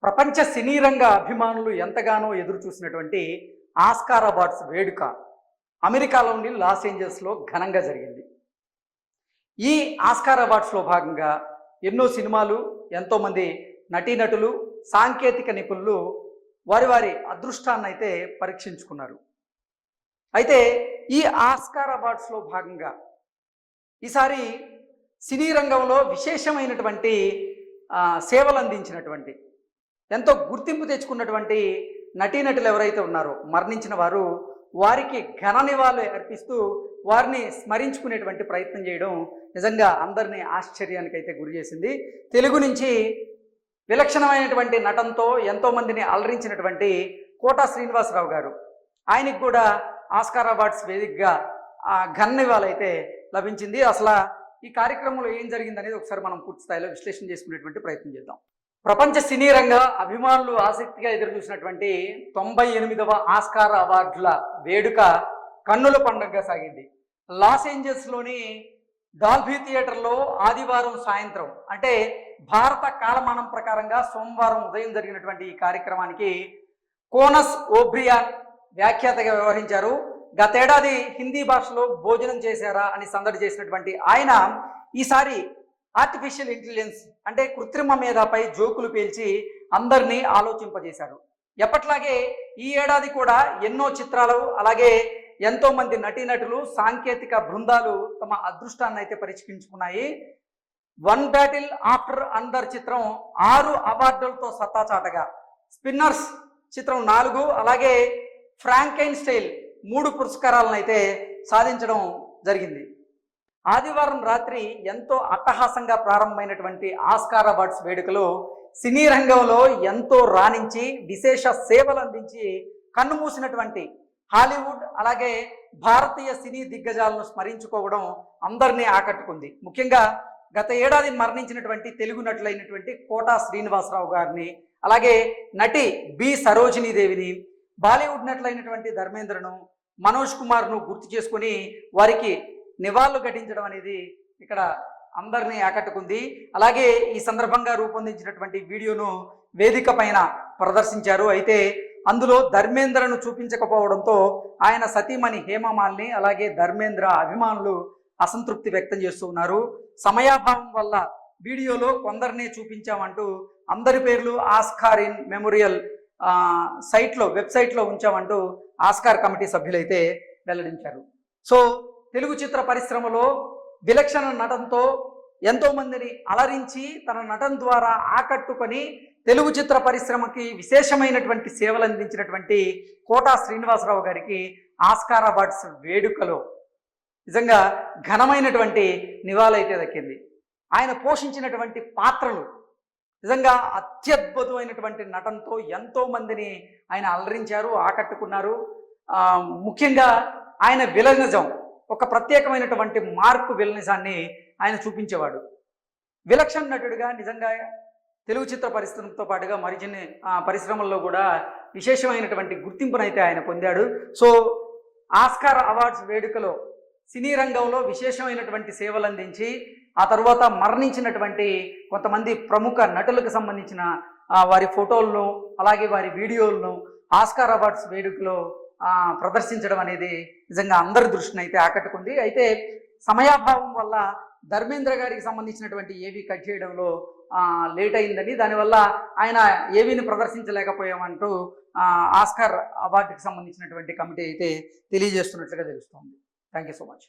ప్రపంచ సినీ రంగ అభిమానులు ఎంతగానో ఎదురు చూసినటువంటి ఆస్కార్ అవార్డ్స్ వేడుక అమెరికాలోని లాస్ ఏంజల్స్లో ఘనంగా జరిగింది. ఈ ఆస్కార్ అవార్డ్స్లో భాగంగా ఎన్నో సినిమాలు, ఎంతోమంది నటీనటులు, సాంకేతిక నిపుణులు వారి వారి అదృష్టాన్ని అయితే పరీక్షించుకున్నారు. అయితే ఈ ఆస్కార్ అవార్డ్స్లో భాగంగా ఈసారి సినీ రంగంలో విశేషమైనటువంటి సేవలు అందించినటువంటి, ఎంతో గుర్తింపు తెచ్చుకున్నటువంటి నటీనటులు ఎవరైతే ఉన్నారో మరణించిన వారు, వారికి ఘన నివాళులు అర్పిస్తూ వారిని స్మరించుకునేటువంటి ప్రయత్నం చేయడం నిజంగా అందరినీ ఆశ్చర్యానికి అయితే గురి చేసింది. తెలుగు నుంచి విలక్షణమైనటువంటి నటనతో ఎంతోమందిని అలరించినటువంటి కోటా శ్రీనివాసరావు గారు, ఆయనకి కూడా ఆస్కార్ అవార్డ్స్ వేదికగా ఘన నివాళి అయితే లభించింది. అసలు ఈ కార్యక్రమంలో ఏం జరిగిందనేది ఒకసారి మనం పూర్తి స్థాయిలో విశ్లేషణ చేసుకునేటువంటి ప్రయత్నం చేద్దాం. ప్రపంచ సినీ రంగ అభిమానులు ఆసక్తిగా ఎదురుచూసినటువంటి 98వ ఆస్కార్ అవార్డుల వేడుక కన్నుల పండుగగా సాగింది. లాస్ ఏంజల్స్లోని డాల్బీ థియేటర్లో ఆదివారం సాయంత్రం, అంటే భారత కాలమానం ప్రకారంగా సోమవారం ఉదయం జరిగినటువంటి ఈ కార్యక్రమానికి కోనస్ ఓబ్రియాన్ వ్యాఖ్యాతగా వ్యవహరించారు. గతేడాది హిందీ భాషలో భోజనం చేశారా అని సందడి చేసినటువంటి ఆయన ఈసారి ఆర్టిఫిషియల్ ఇంటెలిజెన్స్ అంటే కృత్రిమ మేధపై జోకులు పేల్చి అందరినీ ఆలోచింపజేశారు. ఎప్పట్లాగే ఈ ఏడాది కూడా ఎన్నో చిత్రాలు, అలాగే ఎంతోమంది నటీనటులు, సాంకేతిక బృందాలు తమ అదృష్టాన్ని అయితే పరీక్షించుకున్నాయి. వన్ బ్యాటిల్ ఆఫ్టర్ అందర్ చిత్రం 6 అవార్డులతో సత్తా చాటగా, స్పిన్నర్స్ చిత్రం 4, అలాగే ఫ్రాంకైన్ స్టైల్ 3 పురస్కారాలను అయితే సాధించడం జరిగింది. ఆదివారం రాత్రి ఎంతో అట్టహాసంగా ప్రారంభమైనటువంటి ఆస్కార్ అవార్డ్స్ వేడుకలో సినీ రంగంలో ఎంతో రాణించి విశేష సేవలు అందించి కన్నుమూసినటువంటి హాలీవుడ్, అలాగే భారతీయ సినీ దిగ్గజాలను స్మరించుకోవడం అందరినీ ఆకట్టుకుంది. ముఖ్యంగా గత ఏడాది మరణించినటువంటి తెలుగు నటులైనటువంటి కోటా శ్రీనివాసరావు గారిని, అలాగే నటి బి సరోజినీదేవిని, బాలీవుడ్ నటులైనటువంటి ధర్మేంద్రను, మనోజ్ కుమార్ను గుర్తు చేసుకుని వారికి నివాళులు ఘటించడం అనేది ఇక్కడ అందరినీ ఆకట్టుకుంది. అలాగే ఈ సందర్భంగా రూపొందించినటువంటి వీడియోను వేదిక పైన ప్రదర్శించారు. అయితే అందులో ధర్మేంద్రను చూపించకపోవడంతో ఆయన సతీమణి హేమమాలిని, అలాగే ధర్మేంద్ర అభిమానులు అసంతృప్తి వ్యక్తం చేస్తూ ఉన్నారు. సమయాభావం వల్ల వీడియోలో కొందరినే చూపించామంటూ అందరి పేర్లు ఆస్కార్ ఇన్ మెమోరియల్ వెబ్సైట్లో ఉంచామంటూ ఆస్కార్ కమిటీ సభ్యులైతే వెల్లడించారు. సో తెలుగు చిత్ర పరిశ్రమలో విలక్షణ నటనతో ఎంతోమందిని అలరించి తన నటన ద్వారా ఆకట్టుకొని తెలుగు చిత్ర పరిశ్రమకి విశేషమైనటువంటి సేవలు అందించినటువంటి కోటా శ్రీనివాసరావు గారికి ఆస్కార్ అవార్డ్స్ వేడుకలో నిజంగా ఘనమైనటువంటి నివాళి అయితే దక్కింది. ఆయన పోషించినటువంటి పాత్రలు నిజంగా అత్యద్భుతమైనటువంటి నటనతో ఎంతోమందిని ఆయన అలరించారు, ఆకట్టుకున్నారు. ముఖ్యంగా ఆయన విలనిజం, ఒక ప్రత్యేకమైనటువంటి మార్కు విలనిజాన్ని ఆయన చూపించేవాడు. విలక్షణ నటుడిగా నిజంగా తెలుగు చిత్ర పరిశ్రమతో పాటుగా మరిన్ని పరిశ్రమల్లో కూడా విశేషమైనటువంటి గుర్తింపునైతే ఆయన పొందాడు. సో ఆస్కార్ అవార్డ్స్ వేడుకలో సినీ రంగంలో విశేషమైనటువంటి సేవలు అందించి ఆ తర్వాత మరణించినటువంటి కొంతమంది ప్రముఖ నటులకు సంబంధించిన వారి ఫోటోలను, అలాగే వారి వీడియోలను ఆస్కార్ అవార్డ్స్ వేడుకలో ప్రదర్శించడం అనేది నిజంగా అందరి దృష్టిని అయితే ఆకట్టుకుంది. అయితే సమయాభావం వల్ల ధర్మేంద్ర గారికి సంబంధించినటువంటి ఏవీ కట్ చేయడంలో లేట్ అయిందని, దానివల్ల ఆయన ఏవీని ప్రదర్శించలేకపోయామంటూ ఆస్కార్ అవార్డుకి సంబంధించినటువంటి కమిటీ అయితే తెలియజేస్తున్నట్లుగా తెలుస్తోంది. Thank you so much.